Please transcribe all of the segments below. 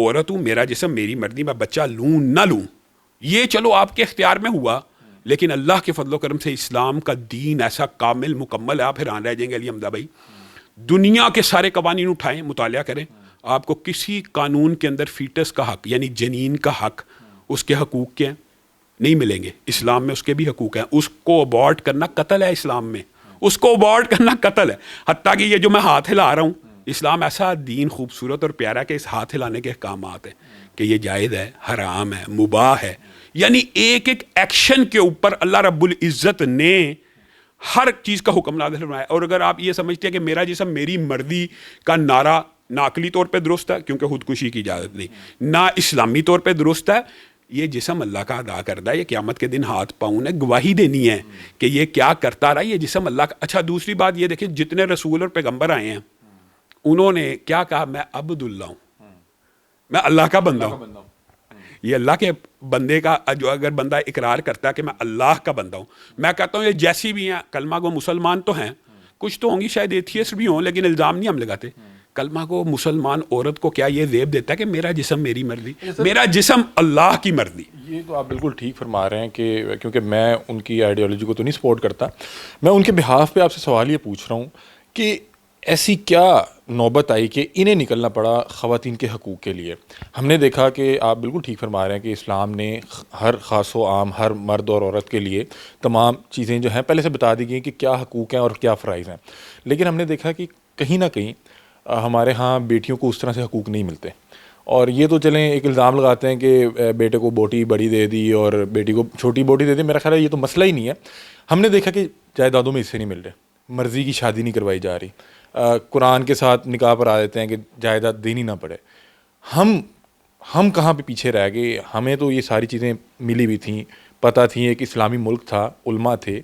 عورت ہوں, میرا جسم میری مرضی, میں بچہ لوں نہ لوں, یہ چلو آپ کے اختیار میں ہوا, لیکن اللہ کے فضل و کرم سے اسلام کا دین ایسا کامل مکمل ہے. آپ حیران رہ جائیں گے علی حمزہ بھائی, دنیا کے سارے قوانین اٹھائیں, مطالعہ کریں, آپ کو کسی قانون کے اندر فیٹس کا حق یعنی جنین کا حق, اس کے حقوق کے ہیں نہیں ملیں گے. اسلام میں اس کے بھی حقوق ہیں. اس کو ابارٹ کرنا قتل ہے اسلام میں, اس کو ابارٹ کرنا قتل ہے. حتیٰ کہ یہ جو میں ہاتھ ہلا رہا ہوں, اسلام ایسا دین خوبصورت اور پیارا کہ اس ہاتھ ہلانے کے احکامات ہیں کہ یہ جائز ہے, حرام ہے, مباح ہے. یعنی ایک ایک ایکشن کے اوپر اللہ رب العزت نے ہر چیز کا حکم نازل فرمایا. اور اگر آپ یہ سمجھتے ہیں کہ میرا جسم میری مرضی کا نعرہ نہ عقلی طور پہ درست ہے کیونکہ خودکشی کی اجازت نہیں, نہ اسلامی طور پہ درست ہے, یہ جسم اللہ کا ادا کردہ ہے. یہ قیامت کے دن ہاتھ پاؤں نے گواہی دینی ہے کہ یہ کیا کرتا رہا, یہ جسم اللہ کا. اچھا دوسری بات یہ دیکھیں, جتنے رسول اور پیغمبر آئے ہیں انہوں نے کیا کہا, میں عبد اللہ ہوں, میں اللہ کا بندہ ہوں. یہ اللہ کے بندے کا جو اگر بندہ اقرار کرتا ہے کہ میں اللہ کا بندہ ہوں, میں کہتا ہوں یہ جیسی بھی ہیں کلمہ گو مسلمان تو ہیں, کچھ تو ہوں گی شاید ایتھیسٹ بھی ہوں, لیکن الزام نہیں ہم لگاتے. کلمہ کو مسلمان عورت کو کیا یہ زیب دیتا ہے کہ میرا جسم میری مرضی, میرا جسم اللہ کی مرضی. یہ تو آپ بالکل ٹھیک فرما رہے ہیں کہ کیونکہ میں ان کی آئیڈیالوجی کو تو نہیں سپورٹ کرتا, میں ان کے بہاف پہ آپ سے سوال یہ پوچھ رہا ہوں کہ ایسی کیا نوبت آئی کہ انہیں نکلنا پڑا خواتین کے حقوق کے لیے. ہم نے دیکھا کہ آپ بالکل ٹھیک فرما رہے ہیں کہ اسلام نے ہر خاص و عام, ہر مرد اور عورت کے لیے تمام چیزیں جو ہیں پہلے سے بتا دی گئی کہ کیا حقوق ہیں اور کیا فرائض ہیں. لیکن ہم نے دیکھا کہ کہیں نہ کہیں ہمارے ہاں بیٹیوں کو اس طرح سے حقوق نہیں ملتے. اور یہ تو چلیں ایک الزام لگاتے ہیں کہ بیٹے کو بوٹی بڑی دے دی اور بیٹی کو چھوٹی بوٹی دے دی. میرا خیال ہے یہ تو مسئلہ ہی نہیں ہے. ہم نے دیکھا کہ جائیدادوں میں حصے نہیں مل رہے, مرضی کی شادی نہیں کروائی جا رہی, قرآن کے ساتھ نکاح پر آ دیتے ہیں کہ جائیداد دینی نہ پڑے. ہم کہاں پہ پیچھے رہ گئے؟ ہمیں تو یہ ساری چیزیں ملی ہوئی تھیں, پتہ تھی ایک اسلامی ملک تھا, علماء تھے,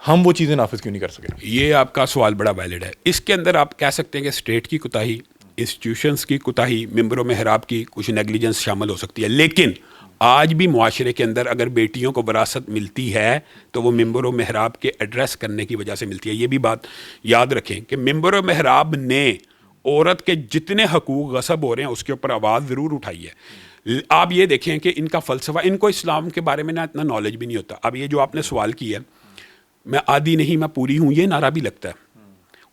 ہم وہ چیزیں نافذ کیوں نہیں کر سکے؟ یہ آپ کا سوال بڑا ویلڈ ہے. اس کے اندر آپ کہہ سکتے ہیں کہ اسٹیٹ کی کوتاہی, انسٹیٹیوشنس کی کوتاہی, ممبر و محراب کی کچھ نیگلیجنس شامل ہو سکتی ہے. لیکن آج بھی معاشرے کے اندر اگر بیٹیوں کو وراثت ملتی ہے تو وہ ممبر و محراب کے ایڈریس کرنے کی وجہ سے ملتی ہے. یہ بھی بات یاد رکھیں کہ ممبر و محراب نے عورت کے جتنے حقوق غصب ہو رہے ہیں اس کے اوپر آواز ضرور اٹھائی ہے. آپ یہ دیکھیں کہ ان کا فلسفہ, ان کو اسلام کے بارے میں نہ اتنا نالج بھی نہیں ہوتا. اب یہ جو آپ نے سوال کیا, میں آدھی نہیں میں پوری ہوں, یہ نعرہ بھی لگتا ہے.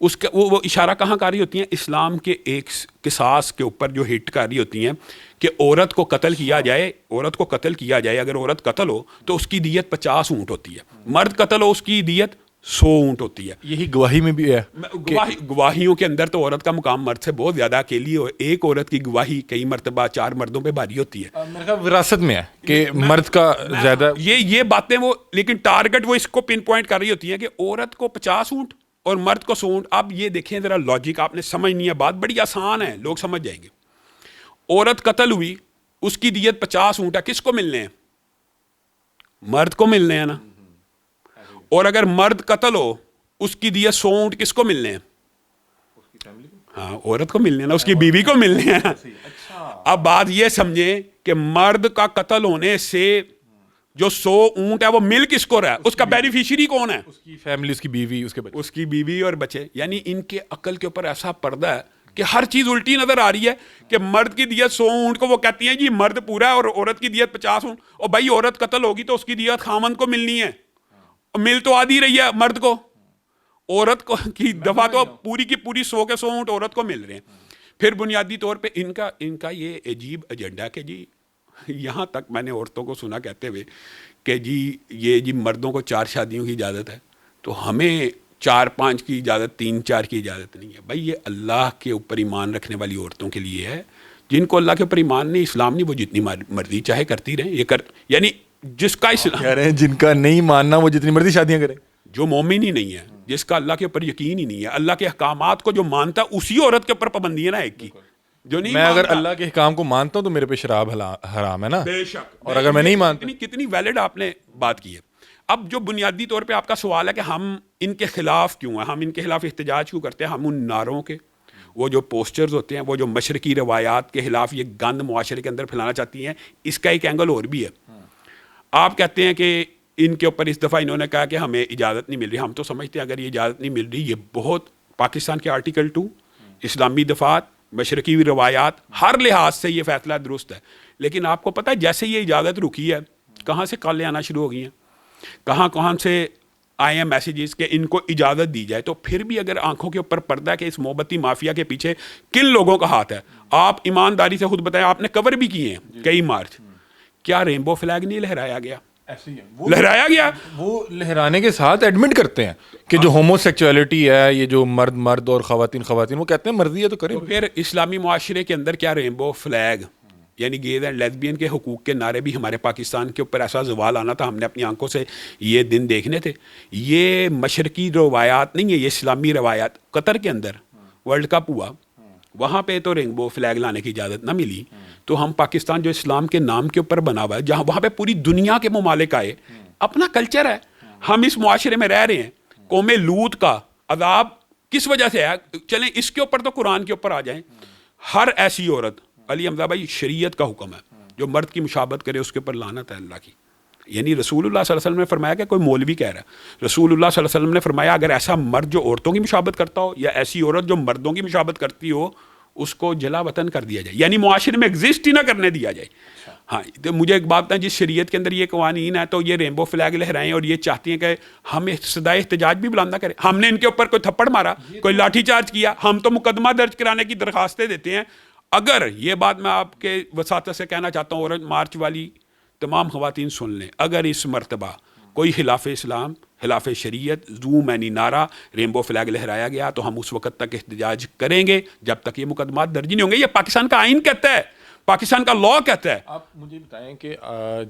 اس کا وہ اشارہ کہاں کاری ہوتی ہیں؟ اسلام کے ایک قصاص کے اوپر جو ہٹ کاری ہوتی ہیں کہ عورت کو قتل کیا جائے, عورت کو قتل کیا جائے. اگر عورت قتل ہو تو اس کی دیت 50 اونٹ ہوتی ہے, مرد قتل ہو اس کی دیت 100 اونٹ ہوتی ہے. یہی گواہی میں بھی ہے. گواہیوں کے اندر تو عورت کا مقام مرد سے بہت زیادہ. اکیلی ایک عورت کی گواہی کئی مرتبہ 4 مردوں پہ بھاری ہوتی ہے. میرے خیال وراثت میں ہے کہ مرد کا زیادہ یہ باتیں وہ, لیکن ٹارگٹ وہ اس کو پن پوائنٹ کر رہی ہوتی ہیں کہ عورت کو 50 اونٹ اور مرد کو 100 اونٹ. اب یہ دیکھیں ذرا لاجک, آپ نے سمجھنی ہے, بات بڑی آسان ہے, لوگ سمجھ جائیں گے. عورت قتل ہوئی, اس کی دیت 50 اونٹ ہے, کس کو ملنے ہیں؟ مرد کو ملنے ہیں نا. اور اگر مرد قتل ہو اس کی دیت 100 اونٹ کس کو ملنے ہیں؟ ہاں, عورت کو ملنے ہیں نا, اس کی بیوی کو ملنے ہیں. اب بات یہ سمجھیں کہ مرد کا قتل ہونے سے جو 100 اونٹ ہے وہ مل کس کو رہا ہے؟ اس کا بینیفیشری کون ہے؟ اس کی فیملی, اس کی بیوی, اس کے بچے, اس کی بیوی اور بچے. یعنی ان کے عقل کے اوپر ایسا پردہ ہے کہ ہر چیز الٹی نظر آ رہی ہے کہ مرد کی دیت 100 اونٹ کو وہ کہتی ہیں جی مرد پورا ہے, اور عورت کی دیت 50 اونٹ. اور بھائی عورت قتل ہوگی تو اس کی دیت خامند کو ملنی ہے, مل تو آدھی رہی ہے مرد کو, عورت کو کی دفعہ تو پوری کی پوری 100 کے 100 اونٹ عورت کو مل رہے ہیں. پھر بنیادی طور پہ ان کا یہ عجیب ایجنڈا کہ جی, یہاں تک میں نے عورتوں کو سنا کہتے ہوئے کہ جی مردوں کو 4 شادیوں کی اجازت ہے تو ہمیں 4-5 کی اجازت, 3-4 کی اجازت نہیں ہے. بھائی یہ اللہ کے اوپر ایمان رکھنے والی عورتوں کے لیے ہے, جن کو اللہ کے اوپر ایمان نہیں, اسلام نہیں, وہ جتنی مرضی چاہے کرتی رہیں. یہ یعنی جس کا اسلام کہہ رہے ہیں جن کا نہیں ماننا وہ جتنی مرضی شادیاں کریں, جو مومن ہی نہیں ہے, جس کا اللہ کے اوپر یقین ہی نہیں ہے, اللہ کے احکامات کو جو مانتا ہے, اسی عورت کے اوپر پابندی ہے نا ایک کی. جو نہیں میں اگر اللہ کے احکام کو مانتا ہوں تو میرے پہ شراب حرام ہے نا, بے شک. اور اگر میں نہیں مانتا, کتنی ویلڈ آپ نے بات کی ہے. اب جو بنیادی طور پہ آپ کا سوال ہے کہ ہم ان کے خلاف کیوں ہیں, ہم ان کے خلاف احتجاج کیوں کرتے ہیں, ہم ان نعروں کے, وہ جو پوسٹرز ہوتے ہیں, وہ جو مشرقی روایات کے خلاف یہ گند معاشرے کے اندر پھیلانا چاہتی ہیں, اس کا ایک اینگل اور بھی ہے. آپ کہتے ہیں کہ ان کے اوپر اس دفعہ انہوں نے کہا کہ ہمیں اجازت نہیں مل رہی. ہم تو سمجھتے ہیں اگر یہ اجازت نہیں مل رہی, یہ بہت پاکستان کے آرٹیکل 2 اسلامی دفعات مشرقی روایات ہر لحاظ سے یہ فیصلہ درست ہے. لیکن آپ کو پتہ ہے جیسے یہ اجازت رکی ہے کہاں سے کالیں آنا شروع ہو گئی ہیں, کہاں سے آئے ہیں میسیجز کہ ان کو اجازت دی جائے. تو پھر بھی اگر آنکھوں کے اوپر پردہ ہے کہ اس موبتی مافیا کے پیچھے کن لوگوں کا ہاتھ ہے, آپ ایمانداری سے خود بتائیں, آپ نے کور بھی کیے ہیں کئی مارچ, کیا رینبو فلیگ نہیں لہرایا گیا؟ لہرایا گیا. وہ لہرانے کے ساتھ ایڈمٹ کرتے ہیں کہ جو ہومو سیکچولیٹی ہے, یہ جو مرد اور خواتین وہ کہتے ہیں مرضی ہے تو کریں. تو پھر اسلامی معاشرے کے اندر کیا رینبو فلیگ یعنی گیز اینڈ لیسبین کے حقوق کے نعرے بھی ہمارے پاکستان کے اوپر ایسا زوال آنا تھا, ہم نے اپنی آنکھوں سے یہ دن دیکھنے تھے. یہ مشرقی روایات نہیں ہے, یہ اسلامی روایات. قطر کے اندر ورلڈ کپ ہوا, وہاں پہ تو رینبو فلیگ لانے کی اجازت نہ ملی. تو ہم پاکستان جو اسلام کے نام کے اوپر بنا ہوا ہے, جہاں وہاں پہ پوری دنیا کے ممالک آئے, اپنا کلچر ہے, ہم اس معاشرے میں رہ رہے ہیں. قوم لوط کا عذاب کس وجہ سے ہے؟ چلیں اس کے اوپر تو قرآن کے اوپر آ جائیں. ہر ایسی عورت, علی حمزہ بھائی شریعت کا حکم ہے, جو مرد کی مشابہت کرے اس کے اوپر لعنت ہے اللہ کی. یعنی رسول اللہ صلی اللہ علیہ وسلم نے فرمایا کہ کوئی مولوی کہہ رہا ہے, رسول اللہ صلی اللہ علیہ وسلم نے فرمایا اگر ایسا مرد جو عورتوں کی مشابہت کرتا ہو یا ایسی عورت جو مردوں کی مشابہت کرتی ہو, اس کو جلا وطن کر دیا جائے, یعنی معاشرے میں ایگزسٹ ہی نہ کرنے دیا جائے. ہاں, تو مجھے ایک بات ہے, جس شریعت کے اندر یہ قوانین ہے تو یہ رینبو فلیگ لہرائیں اور یہ چاہتی ہیں کہ ہم صدائے احتجاج بھی بلند نہ کریں. ہم نے ان کے اوپر کوئی تھپڑ مارا, کوئی لاٹھی چارج کیا, ہم تو مقدمہ درج کرانے کی درخواستیں دیتے ہیں. اگر یہ بات میں آپ کے وساطت سے کہنا چاہتا ہوں, اور مارچ والی تمام خواتین سن لیں, اگر اس مرتبہ کوئی خلاف اسلام, خلاف شریعت زو مینی نعرہ رینبو فلیگ لہرایا گیا تو ہم اس وقت تک احتجاج کریں گے جب تک یہ مقدمات درج نہیں ہوں گے. یہ پاکستان کا آئین کہتا ہے, پاکستان کا لاء کہتا ہے. آپ مجھے بتائیں کہ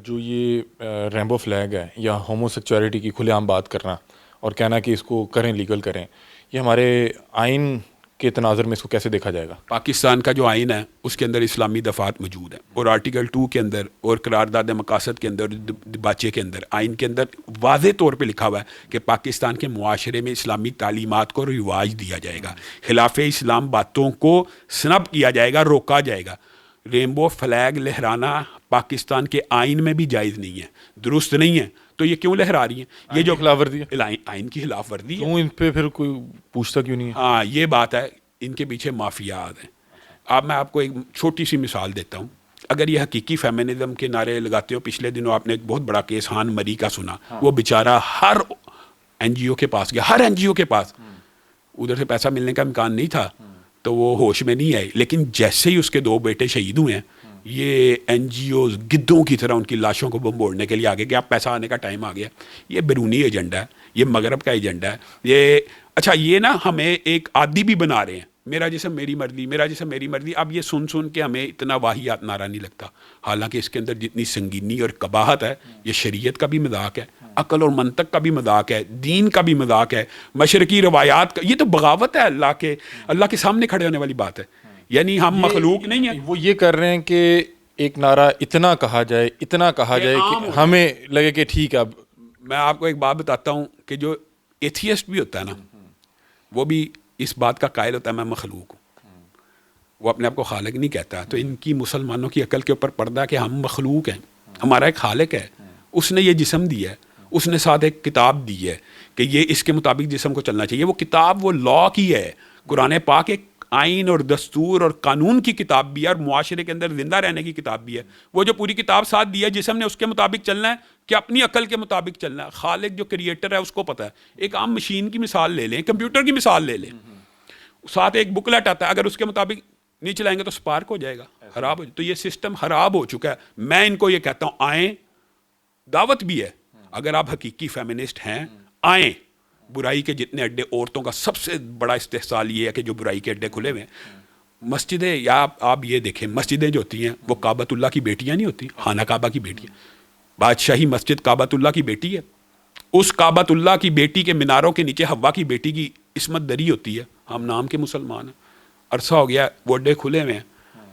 جو یہ رینبو فلیگ ہے یا ہومو سیکچولیٹی کی کھلے عام بات کرنا اور کہنا کہ اس کو کریں, لیگل کریں, یہ ہمارے آئین کے تناظر میں اس کو کیسے دیکھا جائے گا؟ پاکستان کا جو آئین ہے اس کے اندر اسلامی دفعات موجود ہیں, اور آرٹیکل 2 کے اندر اور قرارداد مقاصد کے اندر, باچے کے اندر, آئین کے اندر واضح طور پہ لکھا ہوا ہے کہ پاکستان کے معاشرے میں اسلامی تعلیمات کو رواج دیا جائے گا, خلاف اسلام باتوں کو سنب کیا جائے گا, روکا جائے گا. رینبو فلیگ لہرانا پاکستان کے آئین میں بھی جائز نہیں ہے, درست نہیں ہے. تو یہ کیوں لہرا رہی ہیں؟ یہ جو خلاف ورزی ہے, آئین کی خلاف ورزی ہے. کیوں ان پہ پھر کوئی پوچھتا کیوں نہیں ہے؟ ہاں, یہ بات ہے, ان کے پیچھے مافیات ہیں. اب میں آپ کو ایک چھوٹی سی مثال دیتا ہوں. اگر یہ حقیقی فیمنزم کے نعرے لگاتے ہو, پچھلے دنوں آپ نے ایک بہت بڑا کیس ہان مری کا سنا, وہ بیچارہ ہر این جی او کے پاس گیا, ہر این جی او کے پاس, ادھر سے پیسہ ملنے کا امکان نہیں تھا تو وہ ہوش میں نہیں آئے. لیکن جیسے ہی اس کے 2 بیٹے شہید ہوئے ہیں, یہ این جی اوز گدوں کی طرح ان کی لاشوں کو بمبوڑنے کے لیے آگے کہ اب پیسہ آنے کا ٹائم آ گیا. یہ بیرونی ایجنڈا ہے, یہ مغرب کا ایجنڈا ہے. یہ اچھا, یہ نا ہمیں ایک عادی بھی بنا رہے ہیں, میرا جسم میری مرضی, میرا جسم میری مرضی. اب یہ سن کے ہمیں اتنا واہیات نعرہ نہیں لگتا, حالانکہ اس کے اندر جتنی سنگینی اور قباحت ہے, یہ شریعت کا بھی مذاق ہے, عقل اور منطق کا بھی مذاق ہے, دین کا بھی مذاق ہے, مشرقی روایات کا. یہ تو بغاوت ہے اللہ کے سامنے کھڑے ہونے والی بات ہے. یعنی ہم مخلوق نہیں ہیں. وہ یہ کر رہے ہیں کہ ایک نعرہ اتنا کہا جائے کہ ہمیں لگے کہ ٹھیک ہے. اب میں آپ کو ایک بات بتاتا ہوں کہ جو ایتھیسٹ بھی ہوتا ہے نا, وہ بھی اس بات کا قائل ہوتا ہے میں مخلوق ہوں, وہ اپنے آپ کو خالق نہیں کہتا. تو ان کی مسلمانوں کی عقل کے اوپر پردہ کہ ہم مخلوق ہیں, ہمارا ایک خالق ہے, اس نے یہ جسم دیا ہے, اس نے ساتھ ایک کتاب دی ہے کہ یہ اس کے مطابق جسم کو چلنا چاہیے. وہ کتاب وہ لاء کی ہے, قرآن پاک ایک آئین اور دستور اور قانون کی کتاب بھی ہے, اور معاشرے کے اندر زندہ رہنے کی کتاب بھی ہے. وہ جو پوری کتاب ساتھ دی ہے, جسم نے اس کے مطابق چلنا ہے کہ اپنی عقل کے مطابق چلنا ہے. خالق جو کریٹر ہے اس کو پتہ ہے. ایک عام مشین کی مثال لے لیں, کمپیوٹر کی مثال لے لیں, ساتھ ایک بکلیٹ آتا ہے, اگر اس کے مطابق نہیں چلائیں گے تو سپارک ہو جائے گا, خراب ہو جائے. تو یہ سسٹم خراب ہو چکا ہے. میں ان کو یہ کہتا ہوں, آئیں, دعوت بھی ہے, اگر آپ حقیقی فیمنسٹ ہیں آئیں. برائی کے جتنے اڈے, عورتوں کا سب سے بڑا استحصال یہ ہے کہ جو برائی کے اڈے کھلے ہوئے ہیں. مسجدیں, یا آپ یہ دیکھیں, مسجدیں جو ہوتی ہیں وہ کعبۃ اللہ کی بیٹیاں نہیں ہوتی, خانہ کعبہ کی بیٹیاں. بادشاہی مسجد کعبۃ اللہ کی بیٹی ہے, اس کعبۃ اللہ کی بیٹی کے میناروں کے نیچے حوا کی بیٹی کی عصمت دری ہوتی ہے. ہم نام کے مسلمان ہیں, عرصہ ہو گیا وہ اڈے کھلے ہوئے ہیں,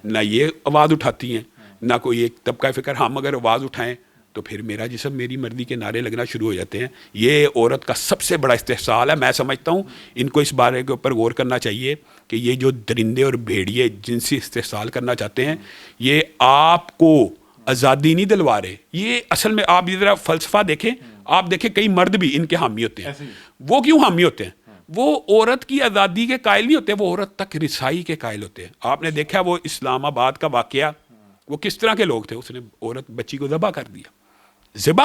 نہ یہ آواز اٹھاتی ہیں نہ کوئی ایک طبقہ فکر. ہم اگر آواز اٹھائیں تو پھر میرا جسم میری مرضی کے نعرے لگنا شروع ہو جاتے ہیں. یہ عورت کا سب سے بڑا استحصال ہے. میں سمجھتا ہوں ان کو اس بارے کے اوپر غور کرنا چاہیے کہ یہ جو درندے اور بھیڑیے جنسی استحصال کرنا چاہتے ہیں, یہ آپ کو آزادی نہیں دلوا رہے. یہ اصل میں آپ یہ ذرا فلسفہ دیکھیں, آپ دیکھیں کئی مرد بھی ان کے حامی ہوتے ہیں. وہ کیوں حامی ہوتے ہیں؟ وہ عورت کی آزادی کے قائل نہیں ہوتے, وہ عورت تک رسائی کے قائل ہوتے ہیں. آپ نے دیکھا وہ اسلام آباد کا واقعہ, وہ کس طرح کے لوگ تھے, اس نے عورت بچی کو ذبح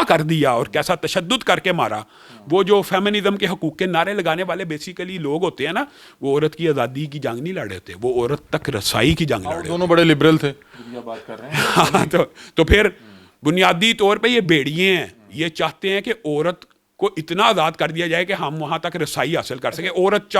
کر دیا اور کیسا تشدد کر کے مارا. وہ جو فیمنزم کے حقوق کے نعرے لگانے والے بیسیکلی لوگ ہوتے ہیں نا, وہ عورت کی آزادی کی جنگ نہیں لڑ رہے ہوتے, وہ عورت تک رسائی کی جنگ لڑ رہے ہوتے. دونوں بڑے لبرل تھے بات کر رہے ہیں. ہاں, تو پھر بنیادی طور پہ یہ بھیڑیے ہیں, یہ چاہتے ہیں کہ عورت کو اتنا آزاد کر دیا جائے کہ ہم وہاں تک رسائی حاصل کر سکیں. عورت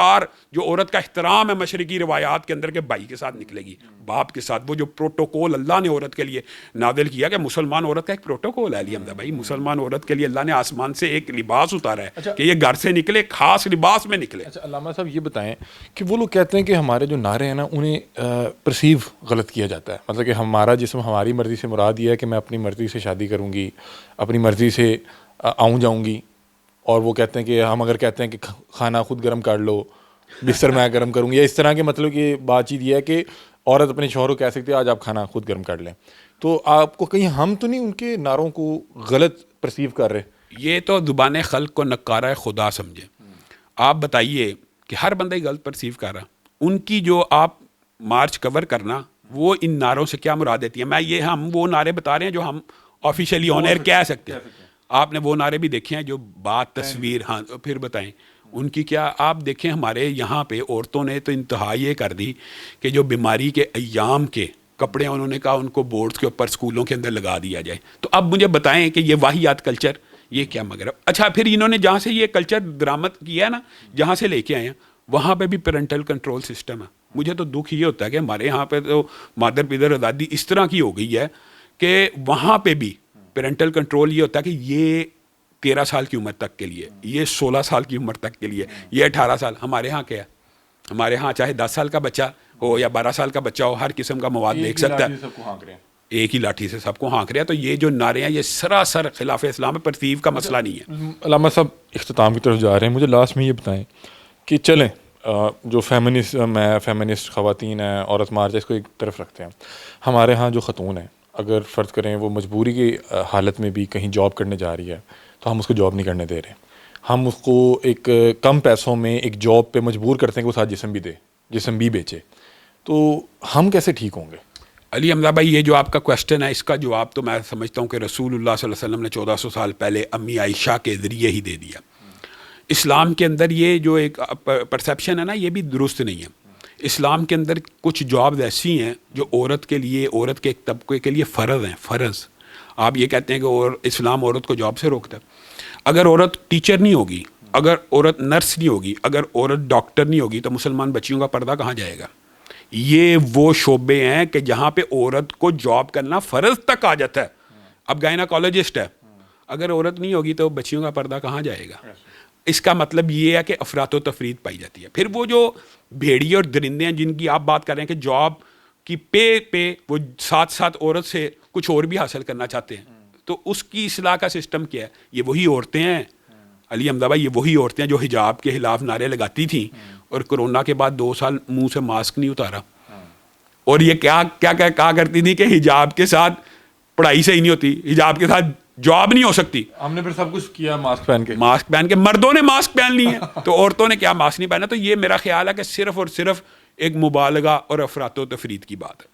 جو عورت کا احترام ہے مشرقی روایات کے اندر, کہ بھائی کے ساتھ نکلے گی, باپ کے ساتھ, وہ جو پروٹوکول اللہ نے عورت کے لیے نازل کیا, کہ مسلمان عورت کا ایک پروٹوکول ہے علی حمزہ بھائی, مسلمان عورت کے لیے اللہ نے آسمان سے ایک لباس اتارا ہے کہ یہ گھر سے نکلے خاص لباس میں نکلے. اچھا علامہ صاحب یہ بتائیں کہ وہ لوگ کہتے ہیں کہ ہمارے جو نعرے ہیں نا انہیں پرسیو غلط کیا جاتا ہے, مطلب کہ ہمارا جسم ہماری مرضی سے مراد یہ ہے کہ میں اپنی مرضی سے شادی کروں گی, اپنی مرضی سے آؤں جاؤں گی, اور وہ کہتے ہیں کہ ہم اگر کہتے ہیں کہ کھانا خود گرم کر لو, بستر میں گرم کروں گی, یا اس طرح کے مطلب کہ بات چیت یہ ہے کہ عورت اپنے شوہر کو کہہ سکتی ہے آج آپ کھانا خود گرم کر لیں. تو آپ کو کہیں ہم تو نہیں ان کے نعروں کو غلط پرسیو کر رہے؟ یہ تو زبان خلق کو نکارہ خدا سمجھے. آپ بتائیے کہ ہر بندہ ہی غلط پرسیو کر رہا, ان کی جو آپ مارچ کور کرنا وہ ان نعروں سے کیا مراد دیتی ہے. ہم وہ نعرے بتا رہے ہیں جو ہم آفیشیلی آن ایئر کہہ سکتے ہیں. آپ نے وہ نعرے بھی دیکھے ہیں جو بات تصویر, ہاں پھر بتائیں ان کی کیا. آپ دیکھیں ہمارے یہاں پہ عورتوں نے تو انتہا یہ کر دی کہ جو بیماری کے ایام کے کپڑے انہوں نے کہا ان کو بورڈز کے اوپر اسکولوں کے اندر لگا دیا جائے. تو اب مجھے بتائیں کہ یہ واحیات کلچر یہ کیا مغرب. اچھا پھر انہوں نے جہاں سے یہ کلچر درآمد کیا ہے نا, جہاں سے لے کے آئے ہیں, وہاں پہ بھی پیرنٹل کنٹرول سسٹم ہے. مجھے تو دکھ یہ ہوتا ہے کہ ہمارے یہاں پہ تو مادر پیدر آزادی اس طرح کی ہو گئی ہے کہ وہاں پہ بھی پیرنٹل کنٹرول یہ ہوتا ہے کہ یہ 13 سال کی عمر تک کے لیے, یہ 16 سال کی عمر تک کے لیے, یہ 18 سال. ہمارے ہاں کیا ہے, ہمارے ہاں چاہے 10 سال کا بچہ ہو یا 12 سال کا بچہ ہو, ہر قسم کا مواد دیکھ سکتا ہے, ایک ہی لاٹھی سے سب کو ہانک رہے ہیں. تو یہ جو نعرے ہیں یہ سراسر خلاف اسلام پرتیو کا مسئلہ نہیں ہے. علامہ صاحب اختتام کی طرف جا رہے ہیں, مجھے لاسٹ میں یہ بتائیں کہ چلیں جو فیمنسٹ خواتین ہیں, عورت مارچ, اس کو ایک طرف رکھتے ہیں. ہمارے ہاں جو خاتون ہیں, اگر فرض کریں وہ مجبوری کی حالت میں بھی کہیں جاب کرنے جا رہی ہے تو ہم اس کو جاب نہیں کرنے دے رہے, ہم اس کو ایک کم پیسوں میں ایک جاب پہ مجبور کرتے ہیں کہ وہ ساتھ جسم بھی بیچے. تو ہم کیسے ٹھیک ہوں گے؟ علی حمزہ بھائی, یہ جو آپ کا کوشچن ہے اس کا جواب تو میں سمجھتا ہوں کہ رسول اللہ صلی اللہ علیہ وسلم نے 1400 سال پہلے امی عائشہ کے ذریعے ہی دے دیا. اسلام کے اندر یہ جو ایک پرسیپشن ہے نا, یہ بھی درست نہیں ہے. اسلام کے اندر کچھ جابز ایسی ہیں جو عورت کے لیے, عورت کے ایک طبقے کے لیے فرض ہیں, فرض. آپ یہ کہتے ہیں کہ اسلام عورت کو جاب سے روکتا ہے. اگر عورت ٹیچر نہیں ہوگی, اگر عورت نرس نہیں ہوگی, اگر عورت ڈاکٹر نہیں ہوگی, تو مسلمان بچیوں کا پردہ کہاں جائے گا؟ یہ وہ شعبے ہیں کہ جہاں پہ عورت کو جاب کرنا فرض تک آ جاتا ہے. اب گائناکالوجسٹ ہے, اگر عورت نہیں ہوگی تو بچیوں کا پردہ کہاں جائے گا؟ اس کا مطلب یہ ہے کہ افراط و تفرید پائی جاتی ہے. پھر وہ جو بھیڑیے اور درندے ہیں جن کی آپ بات کر رہے ہیں کہ جاب کی پہ وہ ساتھ ساتھ عورت سے کچھ اور بھی حاصل کرنا چاہتے ہیں, تو اس کی اصلاح کا سسٹم کیا ہے؟ یہ وہی عورتیں ہیں علی حمزہ بھائی, یہ وہی عورتیں ہیں جو حجاب کے خلاف نعرے لگاتی تھیں اور کرونا کے بعد 2 سال منہ سے ماسک نہیں اتارا. اور یہ کہا کرتی تھی کہ حجاب کے ساتھ پڑھائی صحیح نہیں ہوتی, حجاب کے ساتھ جاب نہیں ہو سکتی. ہم نے پھر سب کچھ کیا ماسک پہن کے. مردوں نے ماسک پہن لی ہے تو عورتوں نے کیا ماسک نہیں پہنا. تو یہ میرا خیال ہے کہ صرف اور صرف ایک مبالغہ اور افراط و تفرید کی بات ہے.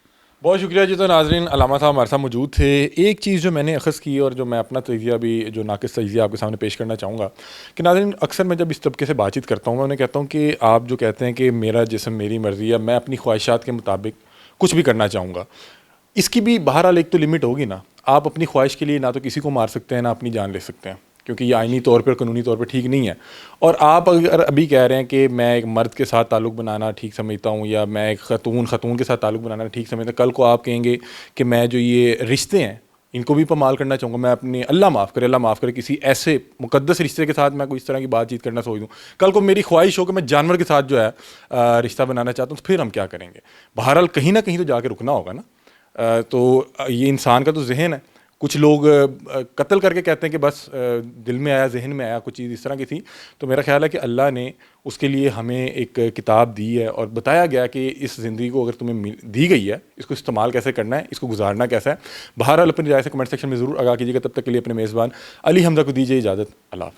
بہت شکریہ جی. تو ناظرین, علامہ صاحب ہمارے ساتھ موجود تھے. ایک چیز جو میں نے اخذ کی اور جو میں اپنا تجزیہ بھی جو ناقص تجزیہ آپ کے سامنے پیش کرنا چاہوں گا کہ ناظرین, اکثر میں جب اس طبقے سے بات چیت کرتا ہوں میں انہیں کہتا ہوں کہ آپ جو کہتے ہیں کہ میرا جسم میری مرضی ہے, میں اپنی خواہشات کے مطابق کچھ بھی کرنا چاہوں گا, اس کی بھی بہرحال ایک تو لمٹ ہوگی نا. آپ اپنی خواہش کے لیے نہ تو کسی کو مار سکتے ہیں نہ اپنی جان لے سکتے ہیں, کیونکہ یہ آئینی طور پر قانونی طور پر ٹھیک نہیں ہے. اور آپ اگر ابھی کہہ رہے ہیں کہ میں ایک مرد کے ساتھ تعلق بنانا ٹھیک سمجھتا ہوں یا میں ایک خاتون کے ساتھ تعلق بنانا ٹھیک سمجھتا ہوں, کل کو آپ کہیں گے کہ میں جو یہ رشتے ہیں ان کو بھی پامال کرنا چاہوں گا, میں اپنے اللہ معاف کرے کسی ایسے مقدس رشتے کے ساتھ میں کوئی اس طرح کی بات چیت کرنا سوچ دوں, کل کو میری خواہش ہو کہ میں جانور کے ساتھ جو ہے رشتہ بنانا چاہتا ہوں, تو پھر ہم کیا کریں گے؟ بہرحال کہیں نہ کہیں تو جا کے رکنا ہوگا نا. تو یہ انسان کا تو ذہن ہے. کچھ لوگ قتل کر کے کہتے ہیں کہ بس دل میں آیا, ذہن میں آیا, کچھ چیز اس طرح کی تھی. تو میرا خیال ہے کہ اللہ نے اس کے لیے ہمیں ایک کتاب دی ہے اور بتایا گیا کہ اس زندگی کو اگر تمہیں دی گئی ہے اس کو استعمال کیسے کرنا ہے, اس کو گزارنا کیسا ہے. بہرحال اپنی رائے سے کمنٹ سیکشن میں ضرور آگاہ کیجیے گا. تب تک کے لیے اپنے میزبان علی حمزہ کو دیجیے اجازت. اللہ حافظ.